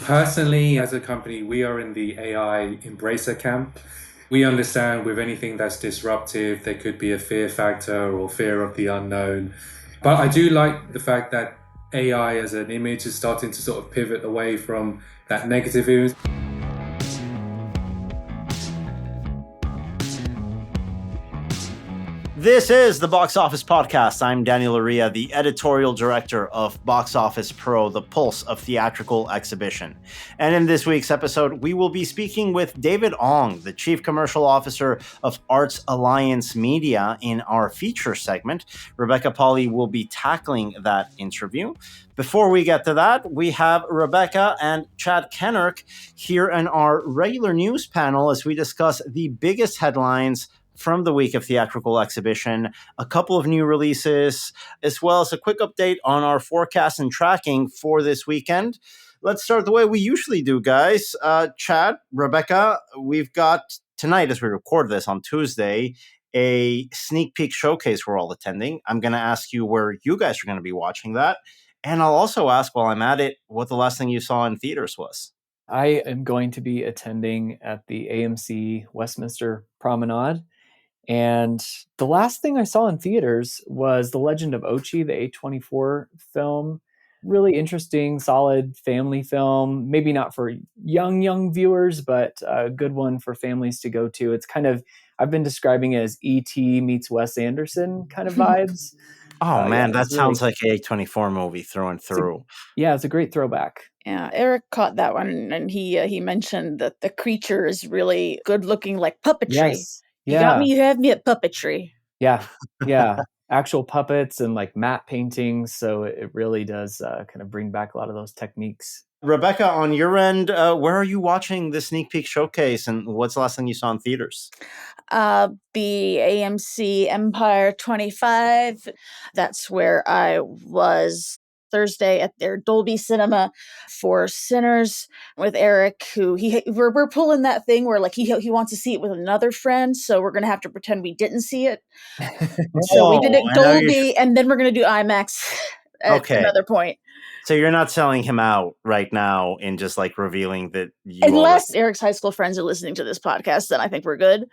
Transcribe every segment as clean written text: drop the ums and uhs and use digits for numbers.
Personally, as a company, we are in the AI embracer camp. We understand with anything that's disruptive, there could be a fear factor or fear of the unknown. But I do like the fact that AI as an image is starting to sort of pivot away from that negative image. This is the Box Office Podcast. I'm Daniel Loria, the editorial director of Box Office Pro, the pulse of theatrical exhibition. And in this week's episode, we will be speaking with David Ong, the chief commercial officer of Arts Alliance Media, in our feature segment. Rebecca Pahle will be tackling that interview. Before we get to that, we have Rebecca and Chad Kennerk here in our regular news panel as we discuss the biggest headlines from the week of theatrical exhibition, a couple of new releases, as well as a quick update on our forecast and tracking for this weekend. Let's start the way we usually do, guys. Chad, Rebecca, we've got tonight, as we record this on Tuesday, a sneak peek showcase we're all attending. I'm going to ask you where you guys are going to be watching that. And I'll also ask, while I'm at it, what the last thing you saw in theaters was. I am going to be attending at the AMC Westminster Promenade. And the last thing I saw in theaters was The Legend of Ochi, the A24 film. Really interesting, solid family film. Maybe not for young viewers, but a good one for families to go to. It's kind of, I've been describing it as E.T. meets Wes Anderson kind of vibes. Oh, man, that sounds like a A24 movie through and through. It's a great throwback. Yeah, Eric caught that one, and he mentioned that the creature is really good looking, like puppetry. Yes. Yeah. You have me at puppetry. Yeah. Actual puppets and like matte paintings. So it really does kind of bring back a lot of those techniques. Rebecca, on your end, where are you watching the sneak peek showcase, and what's the last thing you saw in theaters? The AMC Empire 25. That's where I was Thursday at their Dolby Cinema for Sinners with Eric, who we're pulling that thing where like he wants to see it with another friend, so we're gonna have to pretend we didn't see it. So we did it Dolby, and then we're gonna do IMAX at another point. So you're not selling him out right now in just like revealing that you Unless Eric's high school friends are listening to this podcast, then I think we're good.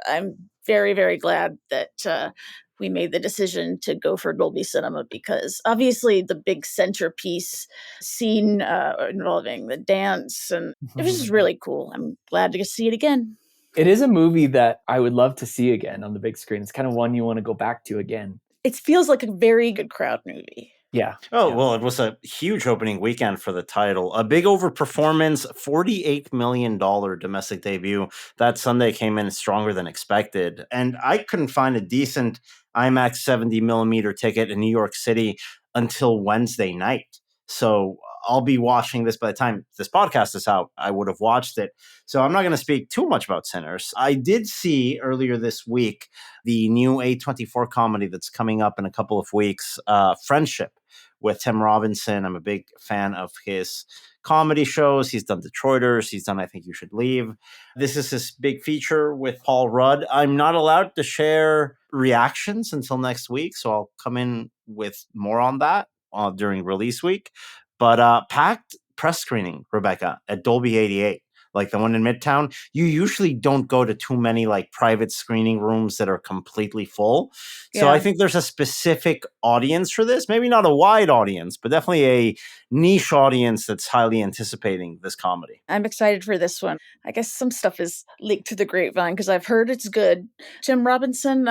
I'm very, very glad that we made the decision to go for Dolby Cinema because obviously the big centerpiece scene involving the dance, and it was just really cool. I'm glad to see it again. It is a movie that I would love to see again on the big screen. It's kind of one you want to go back to again. It feels like a very good crowd movie. Yeah. Well, it was a huge opening weekend for the title. A big overperformance, $48 million domestic debut. That Sunday came in stronger than expected. And I couldn't find a decent IMAX 70 millimeter ticket in New York City until Wednesday night. So I'll be watching this by the time this podcast is out. I would have watched it. So I'm not going to speak too much about Sinners. I did see earlier this week the new A24 comedy that's coming up in a couple of weeks, Friendship, with Tim Robinson. I'm a big fan of his comedy shows. He's done Detroiters. He's done I Think You Should Leave. This is his big feature with Paul Rudd. I'm not allowed to share reactions until next week, so I'll come in with more on that during release week. But packed press screening, Rebecca, at Dolby 88. Like the one in Midtown, you usually don't go to too many like private screening rooms that are completely full. So I think there's a specific audience for this. Maybe not a wide audience, but definitely a niche audience that's highly anticipating this comedy. I'm excited for this one. I guess some stuff is leaked through the grapevine because I've heard it's good. Tim Robinson,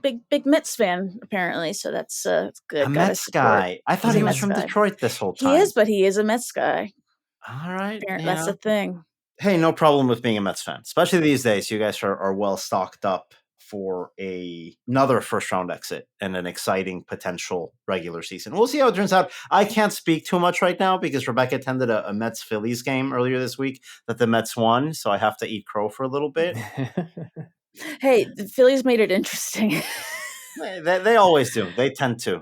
big Mets fan, apparently. So that's good. A Mets guy. I thought he was from Detroit this whole time. He is, but he is a Mets guy. All right. That's the thing. Hey, no problem with being a Mets fan, especially these days. You guys are well stocked up for another first round exit and an exciting potential regular season. We'll see how it turns out. I can't speak too much right now because Rebecca attended a Mets Phillies game earlier this week that the Mets won, so I have to eat crow for a little bit. Hey, the Phillies made it interesting. They always do. They tend to.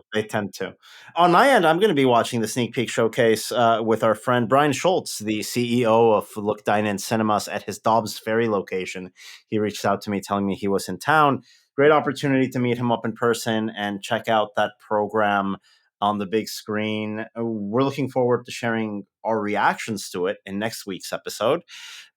On my end, I'm going to be watching the sneak peek showcase with our friend Brian Schultz, the CEO of Look Dine In Cinemas at his Dobbs Ferry location. He reached out to me telling me he was in town. Great opportunity to meet him up in person and check out that program on the big screen. We're looking forward to sharing our reactions to it in next week's episode.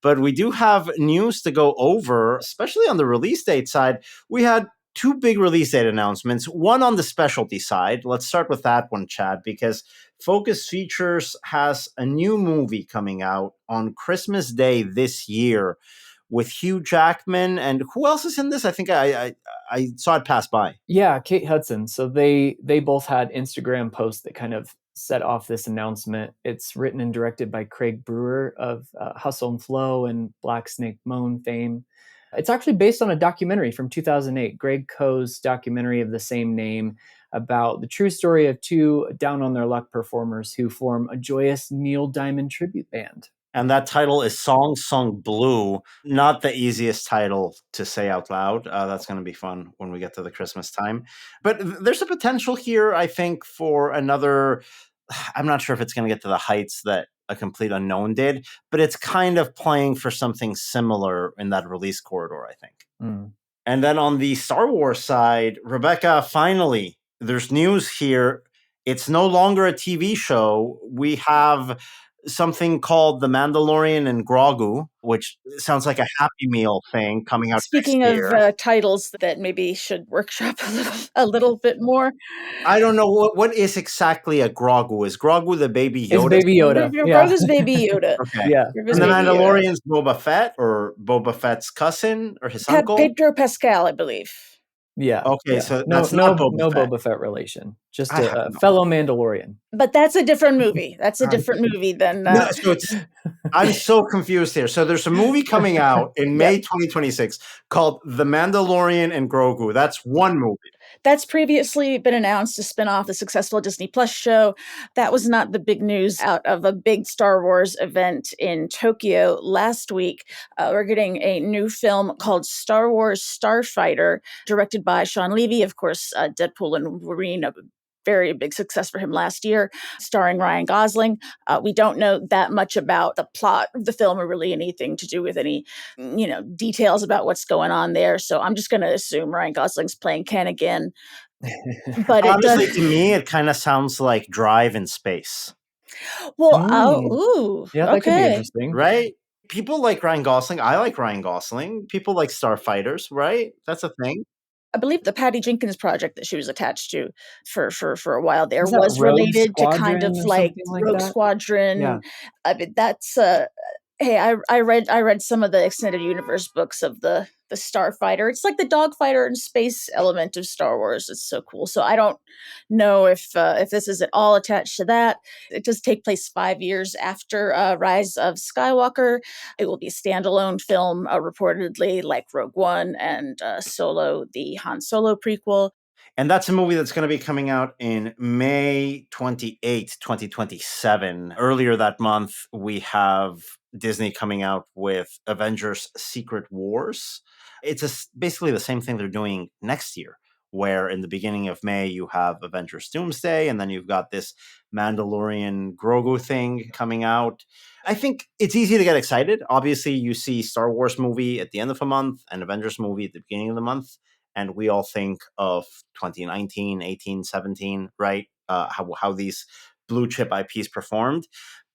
But we do have news to go over, especially on the release date side. We had two big release date announcements, one on the specialty side. Let's start with that one, Chad, because Focus Features has a new movie coming out on Christmas Day this year with Hugh Jackman. And who else is in this? I think I saw it pass by. Yeah, Kate Hudson. So they both had Instagram posts that kind of set off this announcement. It's written and directed by Craig Brewer of Hustle and Flow and Black Snake Moan fame. It's actually based on a documentary from 2008, Greg Coe's documentary of the same name, about the true story of two down on their luck performers who form a joyous Neil Diamond tribute band. And that title is Song Sung Blue. Not the easiest title to say out loud. That's going to be fun when we get to the Christmas time. But there's a potential here, I think, for another. I'm not sure if it's going to get to the heights that A Complete Unknown did, but it's kind of playing for something similar in that release corridor, I think. Mm. And then on the Star Wars side, Rebecca, finally, there's news here. It's no longer a TV show. We have something called The Mandalorian and Grogu, which sounds like a Happy Meal thing coming out Speaking next of year. titles that maybe should workshop a little bit more. I don't know what is exactly a Grogu. Is Grogu the baby Yoda? It's Baby Yoda. Grogu's Baby Yoda. Okay. Yeah. And the Mandalorian's Boba Fett, or Boba Fett's cousin, or his uncle? Pedro Pascal, I believe. Yeah. Okay, yeah. so no that's not Boba Fett. Boba Fett relation. Just I a have no fellow Mandalorian. But that's a different movie. That's a different movie than. No, so I'm so confused here. So there's a movie coming out in May 2026 called The Mandalorian and Grogu. That's one movie. That's previously been announced to spin off the successful Disney Plus show. That was not the big news out of a big Star Wars event in Tokyo last week. We're getting a new film called Star Wars Starfighter, directed by Sean Levy, of course, Deadpool and Wolverine, a very big success for him last year, starring Ryan Gosling. We don't know that much about the plot of the film or really anything to do with any, details about what's going on there. So I'm just going to assume Ryan Gosling's playing Ken again. But honestly, to me, it kind of sounds like Drive in space. Well, yeah, that could be interesting, right? People like Ryan Gosling. I like Ryan Gosling. People like Starfighters, right? That's a thing. I believe the Patty Jenkins project that she was attached to for a while there was related to kind of like Rogue Squadron. Yeah. I mean, that's hey, I read some of the extended universe books of the Starfighter. It's like the dogfighter and space element of Star Wars. It's so cool. So I don't know if this is at all attached to that. It does take place 5 years after Rise of Skywalker. It will be a standalone film, reportedly, like Rogue One and Solo, the Han Solo prequel. And that's a movie that's going to be coming out in May 28th, 2027. Earlier that month, we have Disney coming out with Avengers Secret Wars. It's basically the same thing they're doing next year, where in the beginning of May, you have Avengers Doomsday, and then you've got this Mandalorian Grogu thing coming out. I think it's easy to get excited. Obviously, you see Star Wars movie at the end of a month and Avengers movie at the beginning of the month. And we all think of 2019, 18, 17, right? How these blue chip IPs performed.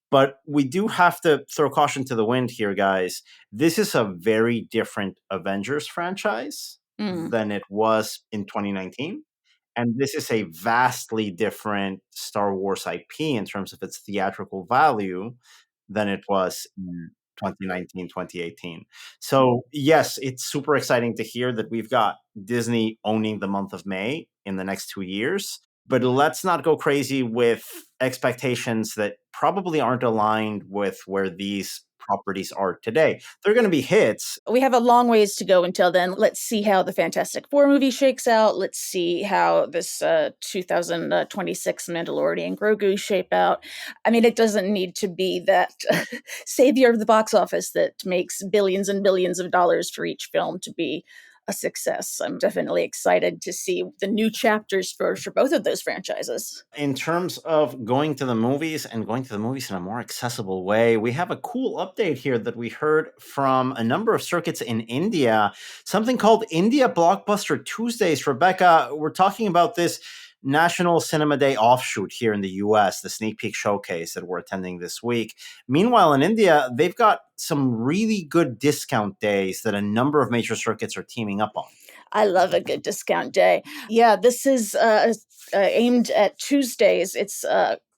But we do have to throw caution to the wind here, guys. This is a very different Avengers franchise than it was in 2019. And this is a vastly different Star Wars IP in terms of its theatrical value than it was in 2019, 2018. So yes, it's super exciting to hear that we've got Disney owning the month of May in the next 2 years. But let's not go crazy with expectations that probably aren't aligned with where these properties are today. They're going to be hits. We have a long ways to go until then. Let's see how the Fantastic Four movie shakes out. Let's see how this 2026 Mandalorian Grogu shape out. I mean, it doesn't need to be that savior of the box office that makes billions and billions of dollars for each film to be a success. I'm definitely excited to see the new chapters for both of those franchises. In terms of going to the movies and going to the movies in a more accessible way, we have a cool update here that we heard from a number of circuits in India, something called India Blockbuster Tuesdays. Rebecca, we're talking about this National Cinema Day offshoot here in the US, the sneak peek showcase that we're attending this week. Meanwhile, in India, they've got some really good discount days that a number of major circuits are teaming up on. I love a good discount day. Yeah, this is aimed at Tuesdays. It's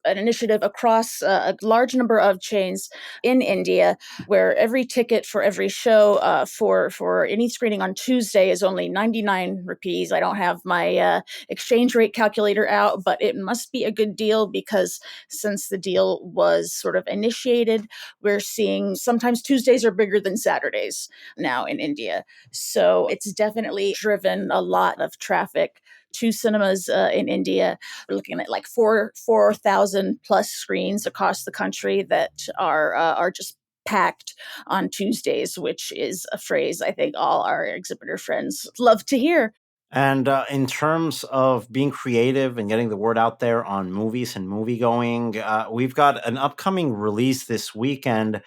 an initiative across a large number of chains in India, where every ticket for every show for any screening on Tuesday is only 99 rupees. I don't have my exchange rate calculator out, but it must be a good deal because since the deal was sort of initiated, we're seeing sometimes Tuesdays are bigger than Saturdays now in India. So it's definitely driven a lot of traffic to cinemas in India. We're looking at like 4,000 plus screens across the country that are just packed on Tuesdays, which is a phrase I think all our exhibitor friends love to hear. And in terms of being creative and getting the word out there on movies and movie going, we've got an upcoming release this weekend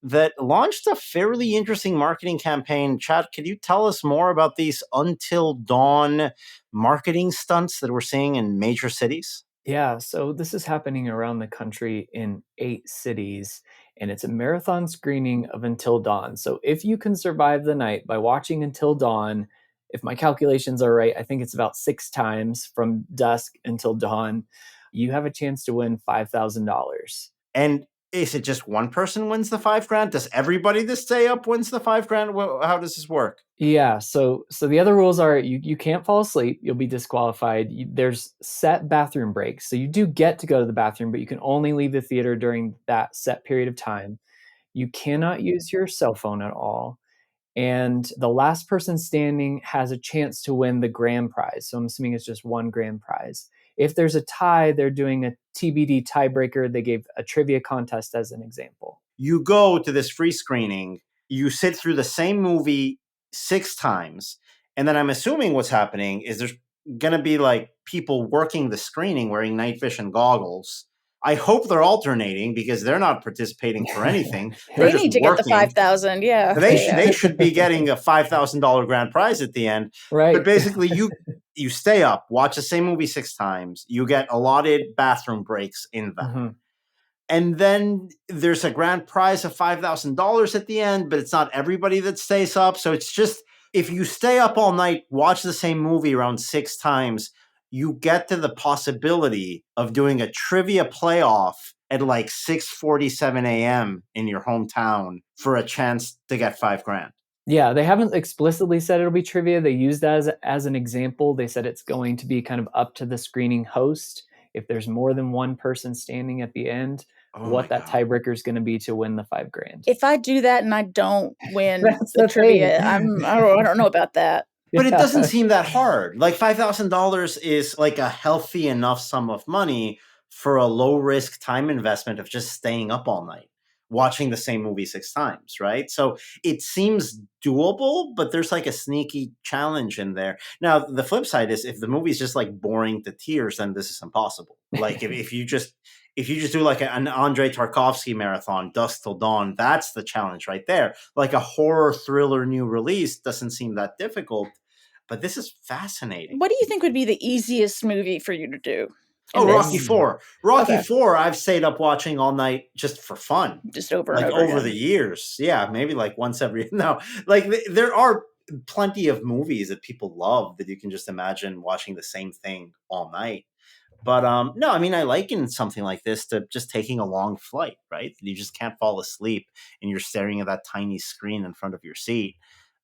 that launched a fairly interesting marketing campaign. Chad, could you tell us more about these Until Dawn marketing stunts that we're seeing in major cities? Yeah, so this is happening around the country in 8 cities, and it's a marathon screening of Until Dawn. So if you can survive the night by watching Until Dawn, if my calculations are right, I think it's about 6 times from dusk until dawn, you have a chance to win $5,000. And is it just one person wins the $5,000? Does everybody that stay up wins the $5,000? How does this work? Yeah, so the other rules are you can't fall asleep, you'll be disqualified. There's set bathroom breaks. So you do get to go to the bathroom, but you can only leave the theater during that set period of time. You cannot use your cell phone at all. And the last person standing has a chance to win the grand prize. So I'm assuming it's just one grand prize. If there's a tie, they're doing a TBD tiebreaker. They gave a trivia contest as an example. You go to this free screening, you sit through the same movie 6 times, and then I'm assuming what's happening is there's going to be like people working the screening wearing night vision goggles. I hope they're alternating because they're not participating for anything. They need to get the 5,000. Yeah. They should be getting a $5,000 grand prize at the end. Right. But basically, you stay up, watch the same movie 6 times. You get allotted bathroom breaks in that. Mm-hmm. And then there's a grand prize of $5,000 at the end, but it's not everybody that stays up. So it's just, if you stay up all night, watch the same movie around 6 times, you get to the possibility of doing a trivia playoff at like 6:47 a.m. in your hometown for a chance to get $5,000. Yeah, they haven't explicitly said it'll be trivia. They used that as an example. They said it's going to be kind of up to the screening host. If there's more than one person standing at the end, what that tiebreaker is going to be to win the $5,000. If I do that and I don't win the trivia, I don't know about that. But it doesn't seem that hard. Like $5,000 is like a healthy enough sum of money for a low risk time investment of just staying up all night, watching the same movie 6 times, right? So it seems doable, but there's like a sneaky challenge in there. Now, the flip side is if the movie's just like boring to tears, then this is impossible. Like if you just do like an Andrei Tarkovsky marathon, dusk till dawn, that's the challenge right there. Like a horror thriller new release doesn't seem that difficult, but this is fascinating. What do you think would be the easiest movie for you to do? Rocky IV. Rocky IV, I've stayed up watching all night just for fun. Just over and over over the years. Yeah, maybe like once every... No, like there are plenty of movies that people love that you can just imagine watching the same thing all night. But no, I mean, I liken something like this to just taking a long flight, right? You just can't fall asleep and you're staring at that tiny screen in front of your seat.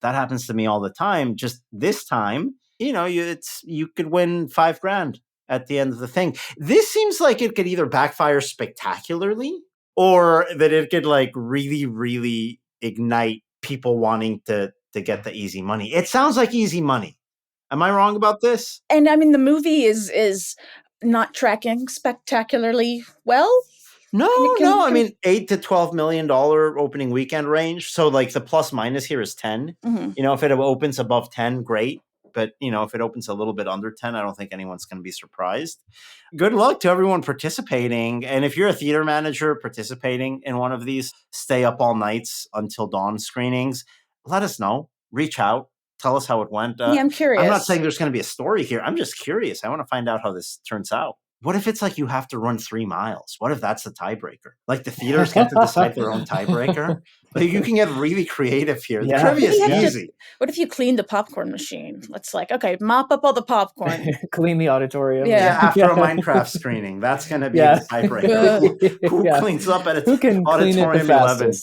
That happens to me all the time. Just this time, you could win $5,000 at the end of the thing. This seems like it could either backfire spectacularly or that it could like really, really ignite people wanting to get the easy money. It sounds like easy money. Am I wrong about this? And I mean, the movie is not tracking spectacularly well. No. I mean, $8 to $12 million opening weekend range. So like the plus minus here is 10. Mm-hmm. If it opens above 10, great. But, if it opens a little bit under 10, I don't think anyone's going to be surprised. Good luck to everyone participating. And if you're a theater manager participating in one of these stay up all nights until dawn screenings, let us know. Reach out. Tell us how it went. Yeah, I'm curious. I'm not saying there's going to be a story here. I'm just curious. I want to find out how this turns out. What if it's like you have to run 3 miles? What if that's the tiebreaker? Like the theaters get to decide their own tiebreaker? Like you can get really creative here. The trivia is easy. What if you clean the popcorn machine? Let's okay, mop up all the popcorn. Clean the auditorium. Yeah, after a Minecraft screening. That's going to be the tiebreaker. Who cleans up at Auditorium 11?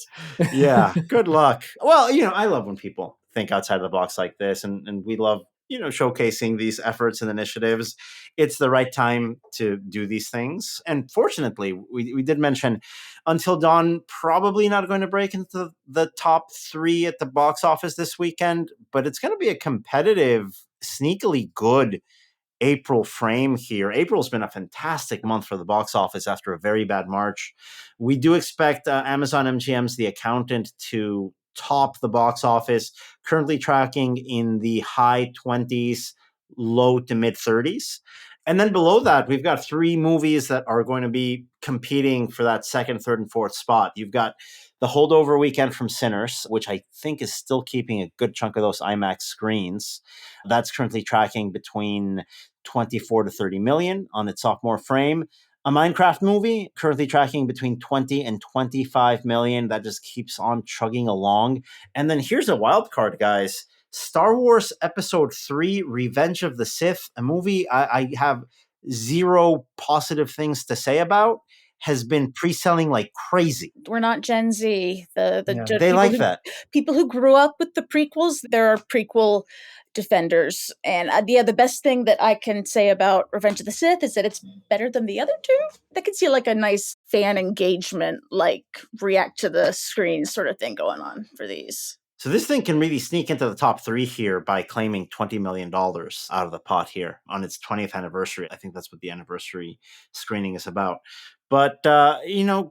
Yeah, good luck. Well, I love when people think outside of the box like this, and we love showcasing these efforts and initiatives. It's the right time to do these things. And fortunately, we did mention Until Dawn probably not going to break into the top 3 at the box office this weekend, but it's going to be a competitive, sneakily good April frame here. April's been a fantastic month for the box office after a very bad March. We do expect Amazon MGM's The Accountant to top the box office, currently tracking in the high 20s, low to mid 30s. And then below that, we've got 3 movies that are going to be competing for that second, third, and fourth spot. You've got the holdover weekend from Sinners, which I think is still keeping a good chunk of those IMAX screens. That's currently tracking between 24 to 30 million on its sophomore frame. A Minecraft movie currently tracking between 20 and 25 million. That just keeps on chugging along. And then here's a wild card, guys. Star Wars Episode 3, Revenge of the Sith, a movie I have zero positive things to say about, has been pre-selling like crazy. We're not Gen Z. They like that. People who grew up with the prequels, there are prequel defenders. And the best thing that I can say about Revenge of the Sith is that it's better than the other 2. I can see like a nice fan engagement, like react to the screen sort of thing going on for these. So this thing can really sneak into the top 3 here by claiming $20 million out of the pot here on its 20th anniversary. I think that's what the anniversary screening is about. But,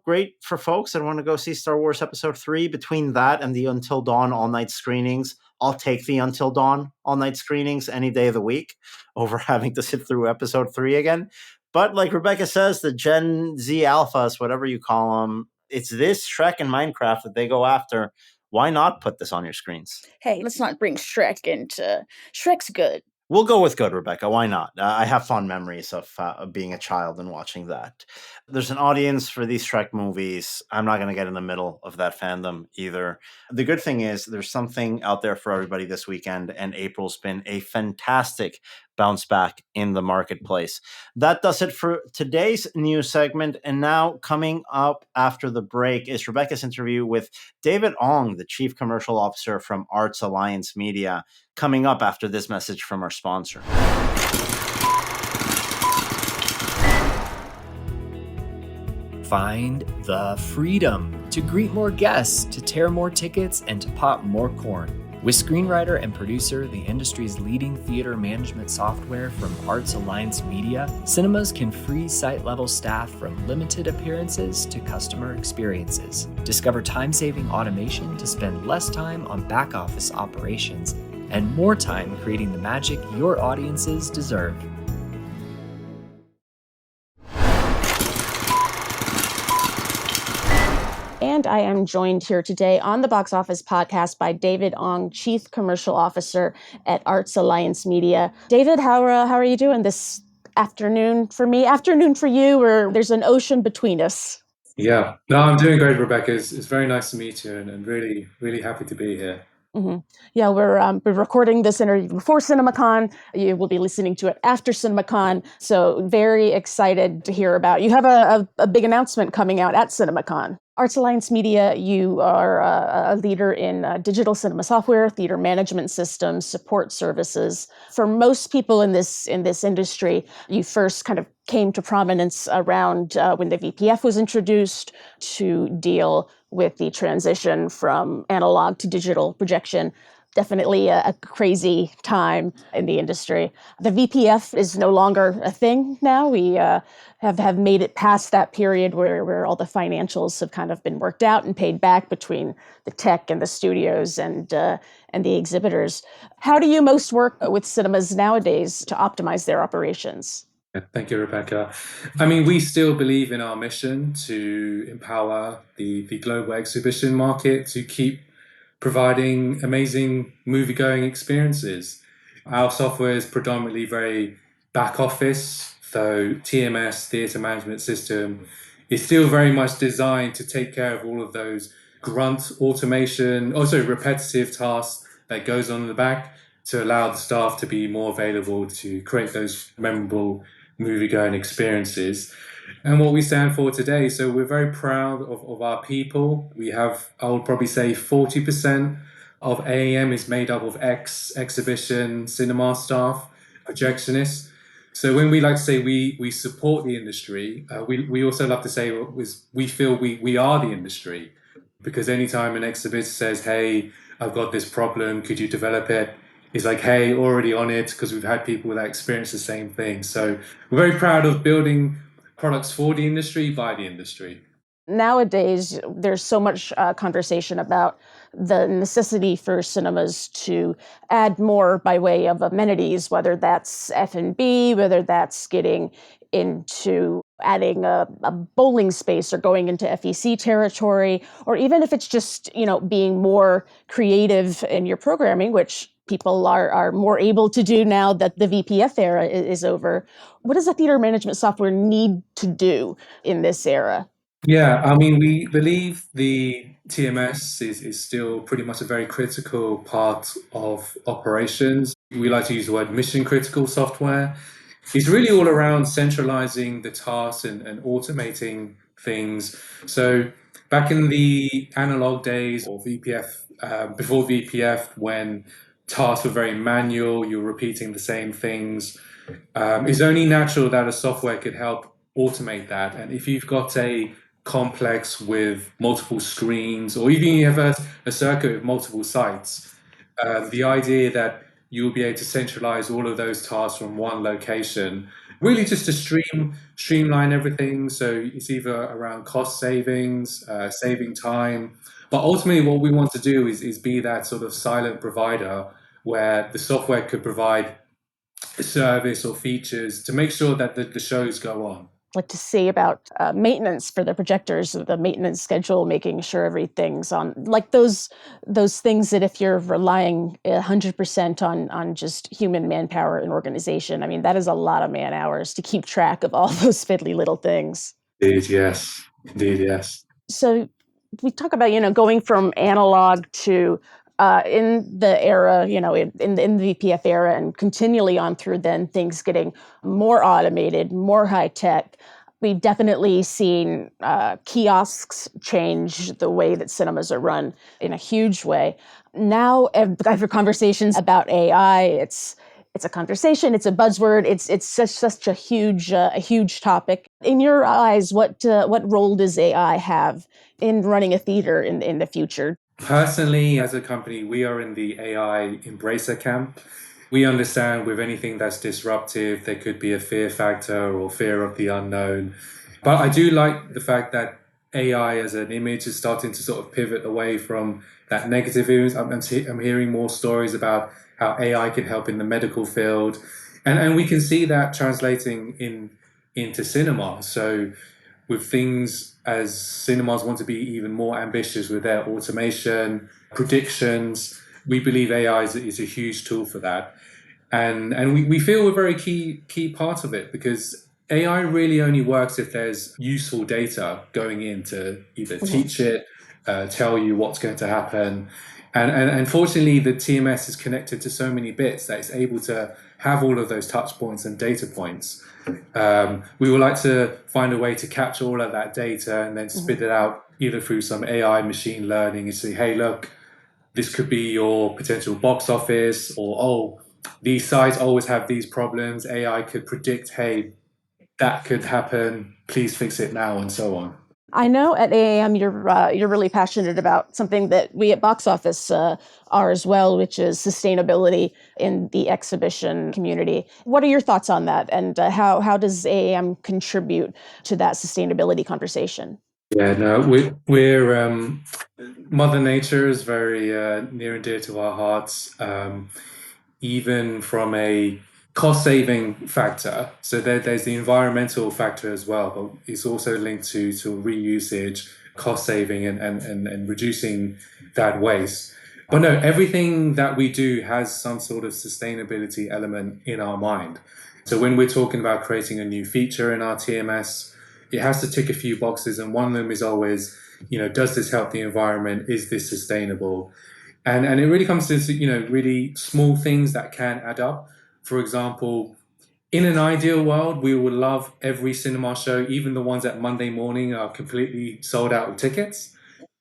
great for folks that want to go see Star Wars Episode 3. Between that and the Until Dawn all-night screenings, I'll take the Until Dawn all-night screenings any day of the week over having to sit through Episode 3 again. But like Rebecca says, the Gen Z alphas, whatever you call them, it's this, Shrek, and Minecraft that they go after. Why not put this on your screens? Hey, let's not bring Shrek into... Shrek's good. We'll go with good, Rebecca. Why not? I have fond memories of being a child and watching that. There's an audience for these Shrek movies. I'm not going to get in the middle of that fandom either. The good thing is there's something out there for everybody this weekend, and April's been a fantastic bounce back in the marketplace. That does it for today's news segment. And now coming up after the break is Rebecca's interview with David Ong, the Chief Commercial Officer from Arts Alliance Media, coming up after this message from our sponsor. Find the freedom to greet more guests, to tear more tickets, and to pop more corn. With screenwriter and producer, the industry's leading theater management software from Arts Alliance Media, cinemas can free site-level staff from limited appearances to customer experiences. Discover time-saving automation to spend less time on back-office operations and more time creating the magic your audiences deserve. And I am joined here today on the Box Office podcast by David Ong, Chief Commercial Officer at Arts Alliance Media. David, how are you doing this afternoon for me? Afternoon for you, or there's an ocean between us? Yeah, no, I'm doing great, Rebecca. It's very nice to meet you, and really, really happy to be here. Mm-hmm. Yeah, we're recording this interview before CinemaCon. You will be listening to it after CinemaCon. So very excited to hear about. You have a big announcement coming out at CinemaCon. Arts Alliance Media, you are a leader in digital cinema software, theater management systems, support services. For most people in this industry, you first kind of came to prominence around when the VPF was introduced to deal with the transition from analog to digital projection. Definitely a crazy time in the industry. The VPF is no longer a thing now. We have made it past that period where all the financials have kind of been worked out and paid back between the tech and the studios and the exhibitors. How do you most work with cinemas nowadays to optimize their operations? Thank you, Rebecca. I mean, we still believe in our mission to empower the global exhibition market to keep providing amazing movie-going experiences. Our software is predominantly very back office, so TMS, theatre management system, is still very much designed to take care of all of those grunt automation, also repetitive tasks that goes on in the back to allow the staff to be more available to create those memorable movie-going experiences. And what we stand for today, so we're very proud of our people. We have, I would probably say, 40% of AAM is made up of exhibition cinema staff, projectionists. So when we like to say we support the industry, we also love to say we feel we are the industry, because anytime an exhibitor says, hey, I've got this problem, could you develop it? It's like, hey, already on it, because we've had people that experience the same thing. So we're very proud of building products for the industry, by the industry. Nowadays, there's so much conversation about the necessity for cinemas to add more by way of amenities, whether that's F&B, whether that's getting into adding a bowling space or going into FEC territory, or even if it's just, being more creative in your programming, which people are more able to do now that the VPF era is over. What does a theater management software need to do in this era? Yeah, I mean, we believe the TMS is still pretty much a very critical part of operations. We like to use the word mission critical software. It's really all around centralizing the tasks and automating things. So back in the analog days or VPF, before VPF, when tasks were very manual, you're repeating the same things, it's only natural that a software could help automate that. And if you've got a complex with multiple screens, or even you have a circuit with multiple sites, the idea that you'll be able to centralize all of those tasks from one location, really just to streamline everything. So it's either around cost savings, saving time, but ultimately what we want to do is be that sort of silent provider where the software could provide a service or features to make sure that the shows go on. Like to say about maintenance for the projectors, the maintenance schedule, making sure everything's on, like those things that if you're relying 100% on just human manpower and organization, I mean, that is a lot of man hours to keep track of all those fiddly little things. Indeed, yes. Indeed, yes. So we talk about, going from analog to in the era, in the VPF era, and continually on through then, things getting more automated, more high tech. We've definitely seen kiosks change the way that cinemas are run in a huge way. Now, I've had conversations about AI. It's a conversation. It's a buzzword. It's such a huge topic. In your eyes, what role does AI have in running a theater in the future? Personally, as a company, we are in the AI embracer camp. We understand with anything that's disruptive, there could be a fear factor or fear of the unknown. But I do like the fact that AI as an image is starting to sort of pivot away from that negative image. I'm hearing more stories about how AI can help in the medical field. And we can see that translating into cinema. So with things as cinemas want to be even more ambitious with their automation, predictions, we believe AI is a huge tool for that. And we feel we're a very key part of it, because AI really only works if there's useful data going in to either teach it, tell you what's going to happen. And unfortunately, the TMS is connected to so many bits that it's able to have all of those touch points and data points. We would like to find a way to capture all of that data and then spit it out either through some AI machine learning and say, hey, look, this could be your potential box office, or, these sites always have these problems. AI could predict, hey, that could happen. Please fix it now, and so on. I know at AAM you're really passionate about something that we at Boxoffice are as well, which is sustainability in the exhibition community. What are your thoughts on that, and how does AAM contribute to that sustainability conversation? Yeah, no, we're Mother Nature is very near and dear to our hearts, even from a cost saving factor. So there's the environmental factor as well, but it's also linked to reusage, cost saving, and reducing that waste. But no, everything that we do has some sort of sustainability element in our mind. So when we're talking about creating a new feature in our TMS, it has to tick a few boxes. And one of them is always, does this help the environment? Is this sustainable? And it really comes to, really small things that can add up. For example, in an ideal world, we would love every cinema show, even the ones at Monday morning are completely sold out of tickets.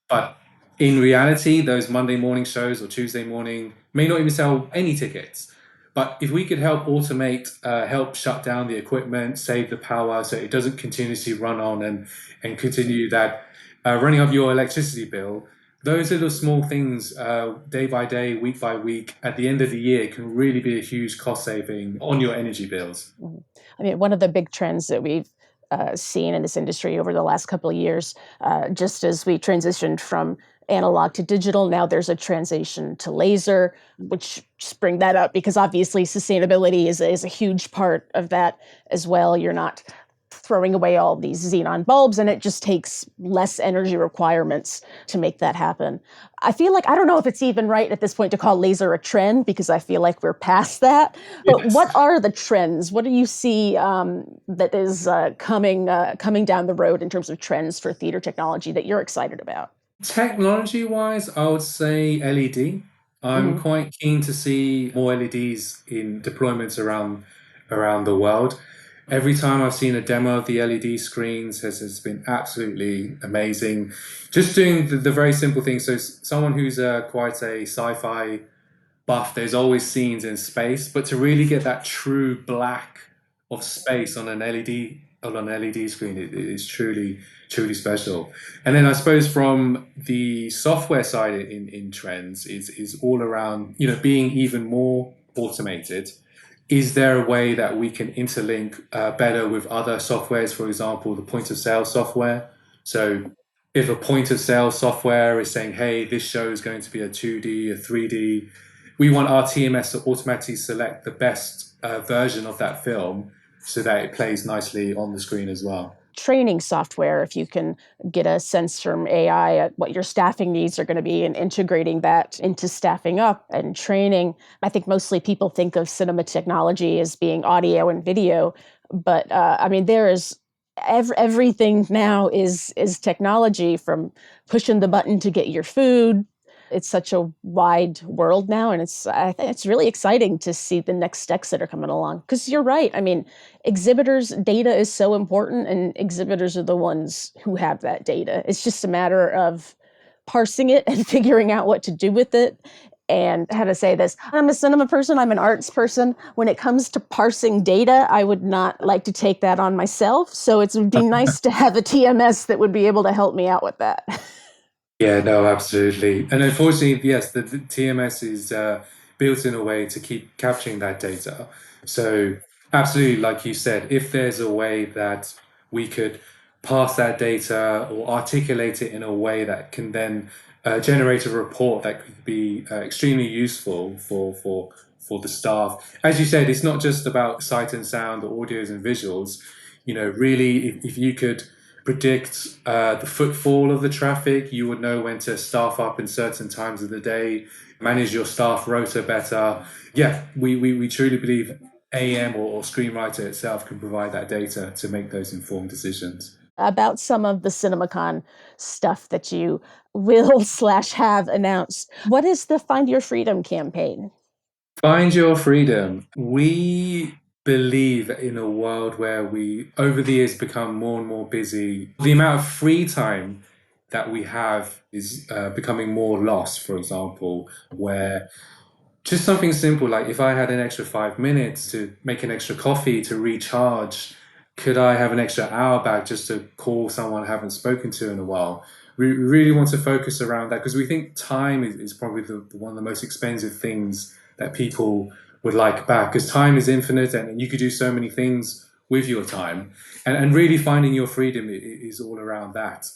But in reality, those Monday morning shows or Tuesday morning may not even sell any tickets. But if we could help automate, help shut down the equipment, save the power so it doesn't continuously run on and continue that running up your electricity bill, those little small things, day by day, week by week, at the end of the year can really be a huge cost saving on your energy bills. I mean, one of the big trends that we've seen in this industry over the last couple of years, just as we transitioned from analog to digital, now there's a transition to laser, which just bring that up because obviously sustainability is a huge part of that as well. You're not throwing away all these xenon bulbs, and it just takes less energy requirements to make that happen. I feel like I don't know if it's even right at this point to call laser a trend because I feel like we're past that. But Yes. what are the trends? What do you see that is coming down the road in terms of trends for theater technology that you're excited about? Technology wise, I would say LED. I'm Mhm. quite keen to see more LEDs in deployments around the world. Every time I've seen a demo of the LED screens has been absolutely amazing. Just doing the very simple things. So someone who's quite a sci-fi buff, there's always scenes in space, but to really get that true black of space on an LED screen, it is truly special. And then I suppose from the software side in trends is all around, being even more automated. Is there a way that we can interlink better with other softwares, for example, the point of sale software? So if a point of sale software is saying, hey, this show is going to be a 2D, a 3D, we want our TMS to automatically select the best version of that film so that it plays nicely on the screen as well. Training software, if you can get a sense from AI at what your staffing needs are going to be and integrating that into staffing up and training. I think mostly people think of cinema technology as being audio and video, but I mean, there is everything now is technology from pushing the button to get your food. It's such a wide world now, and I think it's really exciting to see the next steps that are coming along. Because you're right. I mean, exhibitors' data is so important, and exhibitors are the ones who have that data. It's just a matter of parsing it and figuring out what to do with it. And how to say this, I'm a cinema person, I'm an arts person. When it comes to parsing data, I would not like to take that on myself. So it would be nice to have a TMS that would be able to help me out with that. Yeah, no, absolutely. And unfortunately, yes, the TMS is built in a way to keep capturing that data. So, absolutely, like you said, if there's a way that we could pass that data or articulate it in a way that can then generate a report that could be extremely useful for the staff. As you said, it's not just about sight and sound or audios and visuals. Really, if you could predict the footfall of the traffic. You would know when to staff up in certain times of the day, manage your staff rota better. Yeah, we truly believe AM or screenwriter itself can provide that data to make those informed decisions. About some of the CinemaCon stuff that you will slash have announced. What is the Find Your Freedom campaign? Find your freedom. We believe in a world where we, over the years, become more and more busy. The amount of free time that we have is becoming more lost, for example, where just something simple like if I had an extra 5 minutes to make an extra coffee to recharge, could I have an extra hour back just to call someone I haven't spoken to in a while? We really want to focus around that because we think time is probably one of the most expensive things that people would like back because time is infinite and you could do so many things with your time. And really finding your freedom is all around that.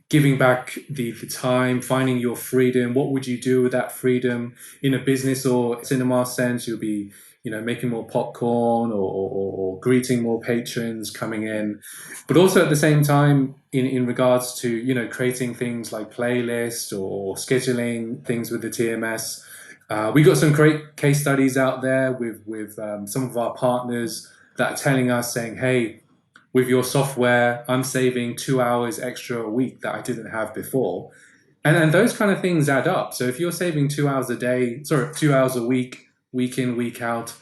Giving back the time, finding your freedom. What would you do with that freedom? In a business or cinema sense, you'll be making more popcorn or greeting more patrons coming in. But also at the same time, in regards to, creating things like playlists or scheduling things with the TMS. We got some great case studies out there with some of our partners that are telling us saying, hey, with your software, I'm saving 2 hours extra a week that I didn't have before. And those kind of things add up. So if you're saving 2 hours a day, 2 hours a week in, week out,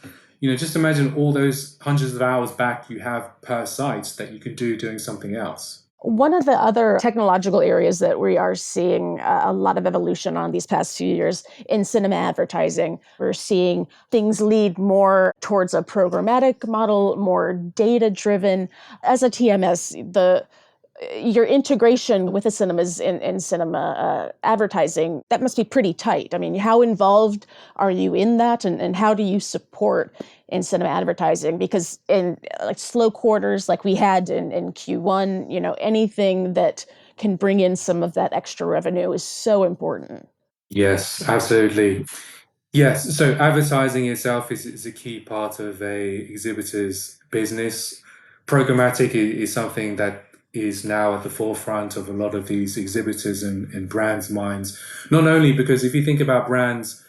just imagine all those hundreds of hours back you have per site that you can do doing something else. One of the other technological areas that we are seeing a lot of evolution on these past few years in cinema advertising, we're seeing things lead more towards a programmatic model, more data-driven. As a TMS, your integration with the cinemas in cinema advertising, that must be pretty tight. I mean, how involved are you in that, and how do you support in cinema advertising? Because in like slow quarters like we had in Q1, anything that can bring in some of that extra revenue is so important. Yes, absolutely. Yes, so advertising itself is a key part of a exhibitor's business. Programmatic is something that is now at the forefront of a lot of these exhibitors and brands' minds. Not only because if you think about brands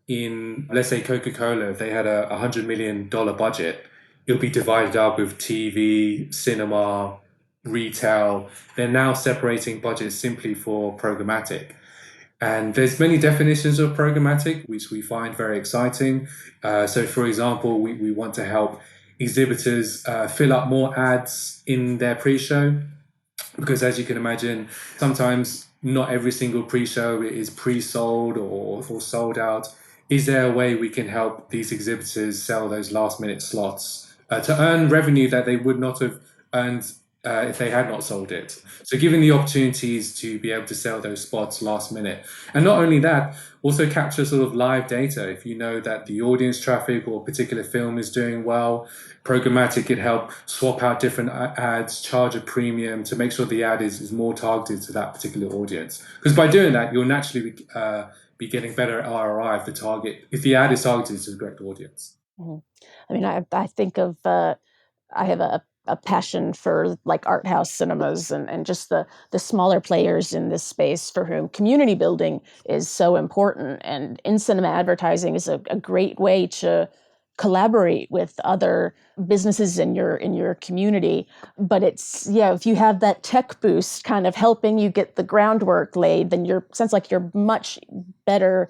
in, let's say, Coca-Cola, if they had a $100 million budget, it'll be divided up with TV, cinema, retail. They're now separating budgets simply for programmatic. And there's many definitions of programmatic, which we find very exciting. So, for example, we want to help exhibitors fill up more ads in their pre-show, because as you can imagine, sometimes not every single pre-show is pre-sold or sold out. Is there a way we can help these exhibitors sell those last-minute slots to earn revenue that they would not have earned if they had not sold it? So giving the opportunities to be able to sell those spots last minute. And not only that, also capture sort of live data. If you know that the audience traffic or a particular film is doing well, programmatic can help swap out different ads, charge a premium to make sure the ad is more targeted to that particular audience. Because by doing that, you'll naturally be getting better ROI if the ad is targeted to the correct audience. Mhm. I mean, I think of I have a passion for like art house cinemas and just the smaller players in this space for whom community building is so important. And in cinema advertising is a great way to collaborate with other businesses in your community. But it's, yeah, if you have that tech boost kind of helping you get the groundwork laid, then sounds like you're much better,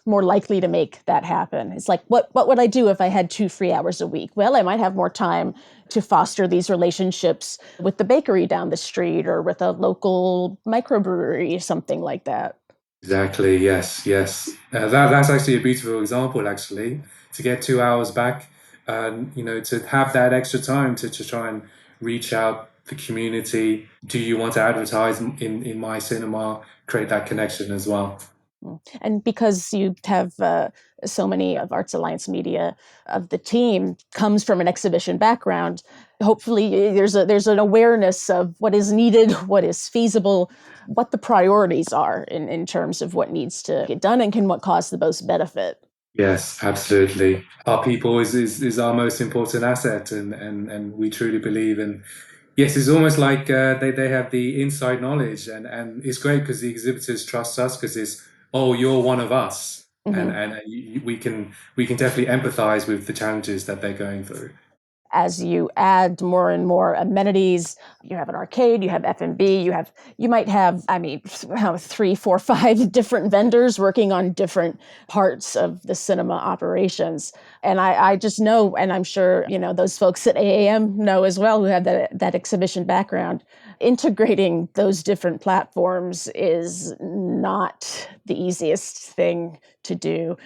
more likely to make that happen. It's like, what would I do if I had 2 free hours a week? Well, I might have more time to foster these relationships with the bakery down the street or with a local microbrewery, something like that. Exactly. Yes. Yes. That's actually a beautiful example. Actually, to get 2 hours back, to have that extra time to try and reach out the community. Do you want to advertise in my cinema? Create that connection as well. And because you have so many of Arts Alliance Media of the team comes from an exhibition background, hopefully there's an awareness of what is needed, what is feasible, what the priorities are in terms of what needs to get done and what cause the most benefit. Yes, absolutely. Our people is our most important asset, and we truly believe in. Yes, it's almost like they have the inside knowledge, and it's great because the exhibitors trust us because it's, oh, you're one of us, Mhm. and we can definitely empathize with the challenges that they're going through. As you add more and more amenities, you have an arcade, you have F&B, you might have, I mean, 3, 4, 5 different vendors working on different parts of the cinema operations. And I just know, and I'm sure, those folks at AAM know as well, who have that exhibition background. Integrating those different platforms is not the easiest thing to do.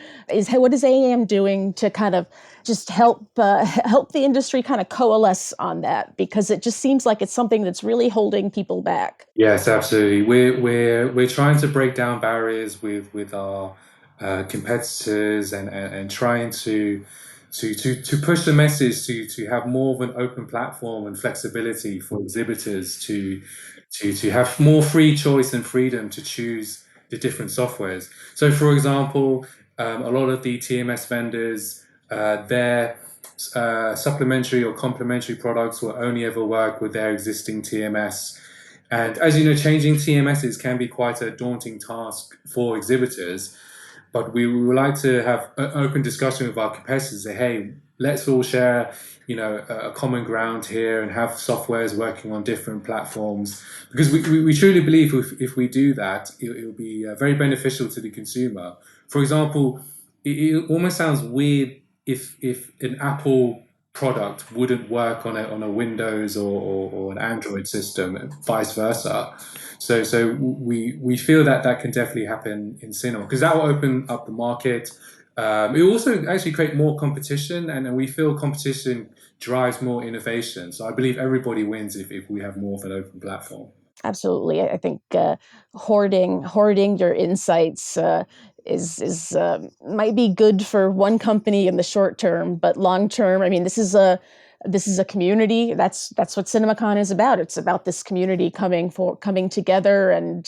What is AAM doing to kind of just help the industry kind of coalesce on that? Because it just seems like it's something that's really holding people back. Yes, absolutely. We're trying to break down barriers with our competitors and trying to push the message to have more of an open platform and flexibility for exhibitors to have more free choice and freedom to choose the different softwares. So, for example, a lot of the TMS vendors their supplementary or complementary products will only ever work with their existing TMS. And as you know, changing TMSs can be quite a daunting task for exhibitors. But we would like to have an open discussion with our competitors. Say, hey, let's all share, a common ground here and have softwares working on different platforms. Because we truly believe if we do that, it will be very beneficial to the consumer. For example, it almost sounds weird if an Apple product wouldn't work on a Windows or an Android system, and vice versa. So we feel that can definitely happen in cinema, because that will open up the market. It will also actually create more competition, and we feel competition drives more innovation. So I believe everybody wins if we have more of an open platform. Absolutely. I think hoarding your insights is might be good for one company in the short term, but long term, I mean, this is a community. That's what CinemaCon is about. It's about this community coming together and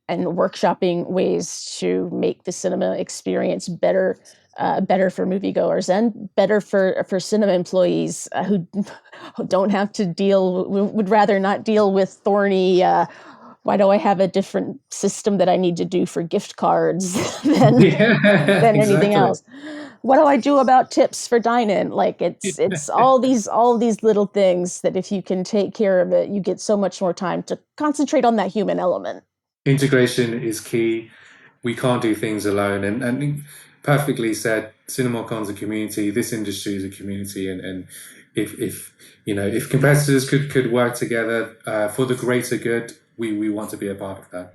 workshopping ways to make the cinema experience better for moviegoers and better for cinema employees who don't have to would rather not deal with thorny, why do I have a different system that I need to do for gift cards than anything Exactly. else? What do I do about tips for dine-in? Like it's all these little things that if you can take care of it, you get so much more time to concentrate on that human element. Integration is key. We can't do things alone. And perfectly said, CinemaCon's a community, this industry is a community, and if competitors could work together for the greater good, we want to be a part of that.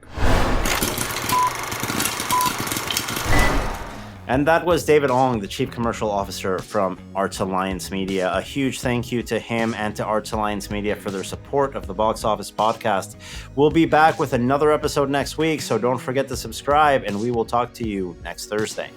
And that was David Ong, the Chief Commercial Officer from Arts Alliance Media. A huge thank you to him and to Arts Alliance Media for their support of the Box Office podcast. We'll be back with another episode next week, so don't forget to subscribe, and we will talk to you next Thursday.